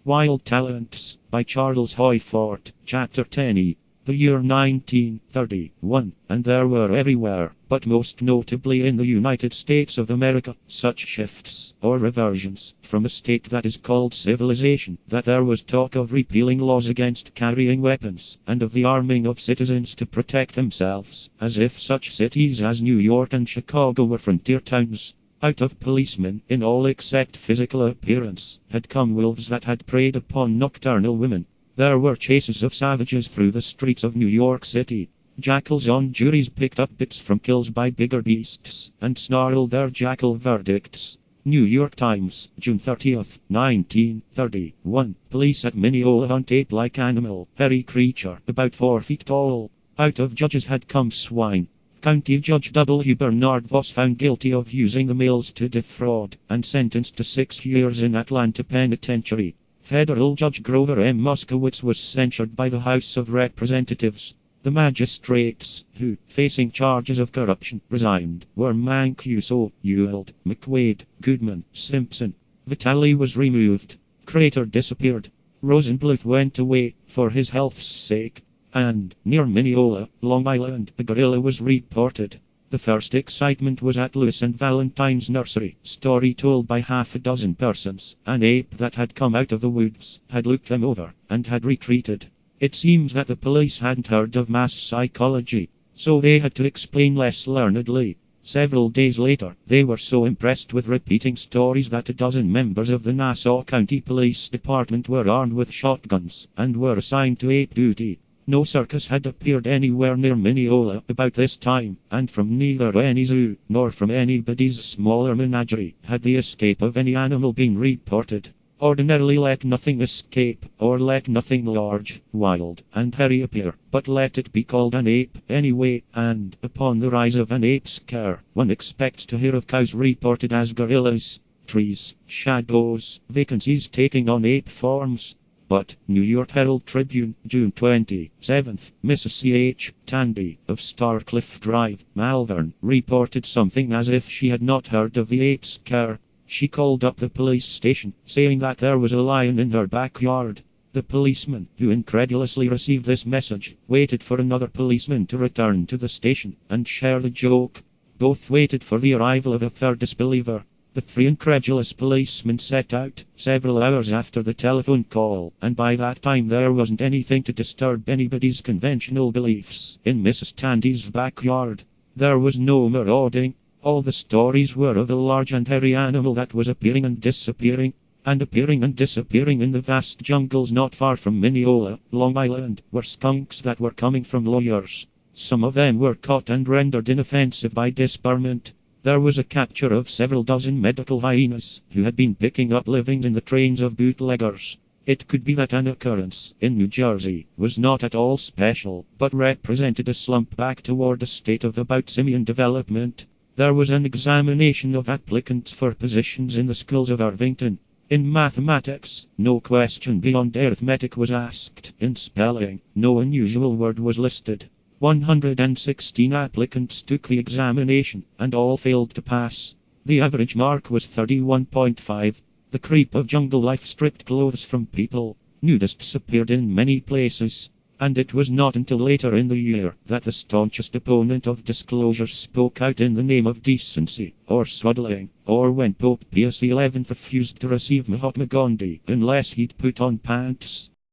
Wild Talents, by Charles Hoyfort, Chapter 10. The year 1931, and there were everywhere, but most notably in the United States of America, such shifts, or reversions, from a state that is called civilization, that there was talk of repealing laws against carrying weapons, and of the arming of citizens to protect themselves, as if such cities as New York and Chicago were frontier towns. Out of policemen, in all except physical appearance, had come wolves that had preyed upon nocturnal women. There were chases of savages through the streets of New York City. Jackals on juries picked up bits from kills by bigger beasts, and snarled their jackal verdicts. New York Times, June 30th, 1931. Police at Mineola hunt ape-like animal, hairy creature, about 4 feet tall. Out of judges had come swine. County Judge W. Bernard Voss found guilty of using the mails to defraud, and sentenced to 6 years in Atlanta Penitentiary. Federal Judge Grover M. Moskowitz was censured by the House of Representatives. The magistrates, who, facing charges of corruption, resigned, were Mancuso, Ewald, McQuaid, Goodman, Simpson. Vitale was removed. Crater disappeared. Rosenbluth went away, for his health's sake. And, near Mineola, Long Island, a gorilla was reported. The first excitement was at Lewis and Valentine's nursery. Story told by half a dozen persons. An ape that had come out of the woods, had looked them over, and had retreated. It seems that the police hadn't heard of mass psychology, so they had to explain less learnedly. Several days later, they were so impressed with repeating stories that a dozen members of the Nassau County Police Department were armed with shotguns, and were assigned to ape duty. No circus had appeared anywhere near Mineola about this time, and from neither any zoo, nor from anybody's smaller menagerie, had the escape of any animal been reported. Ordinarily let nothing escape, or let nothing large, wild, and hairy appear, but let it be called an ape anyway, and, upon the rise of an ape scare, one expects to hear of cows reported as gorillas, trees, shadows, vacancies taking on ape forms. But, New York Herald Tribune, June 27th, Mrs. C.H. Tandy, of Starcliffe Drive, Malvern, reported something as if she had not heard of the ape scare. She called up the police station, saying that there was a lion in her backyard. The policeman, who incredulously received this message, waited for another policeman to return to the station, and share the joke. Both waited for the arrival of a third disbeliever. The 3 incredulous policemen set out, several hours after the telephone call, and by that time there wasn't anything to disturb anybody's conventional beliefs in Mrs. Tandy's backyard. There was no marauding. All the stories were of a large and hairy animal that was appearing and disappearing in the vast jungles not far from Mineola, Long Island, were skunks that were coming from lawyers. Some of them were caught and rendered inoffensive by disbarment. There was a capture of several dozen medical hyenas, who had been picking up livings in the trains of bootleggers. It could be that an occurrence, in New Jersey, was not at all special, but represented a slump back toward a state of about simian development. There was an examination of applicants for positions in the schools of Irvington. In mathematics, no question beyond arithmetic was asked. In spelling, no unusual word was listed. 116 applicants took the examination, and all failed to pass. The average mark was 31.5. The creep of jungle life stripped clothes from people. Nudists appeared in many places. And it was not until later in the year that the staunchest opponent of disclosure spoke out in the name of decency, or swaddling, or when Pope Pius XI refused to receive Mahatma Gandhi unless he'd put on pants.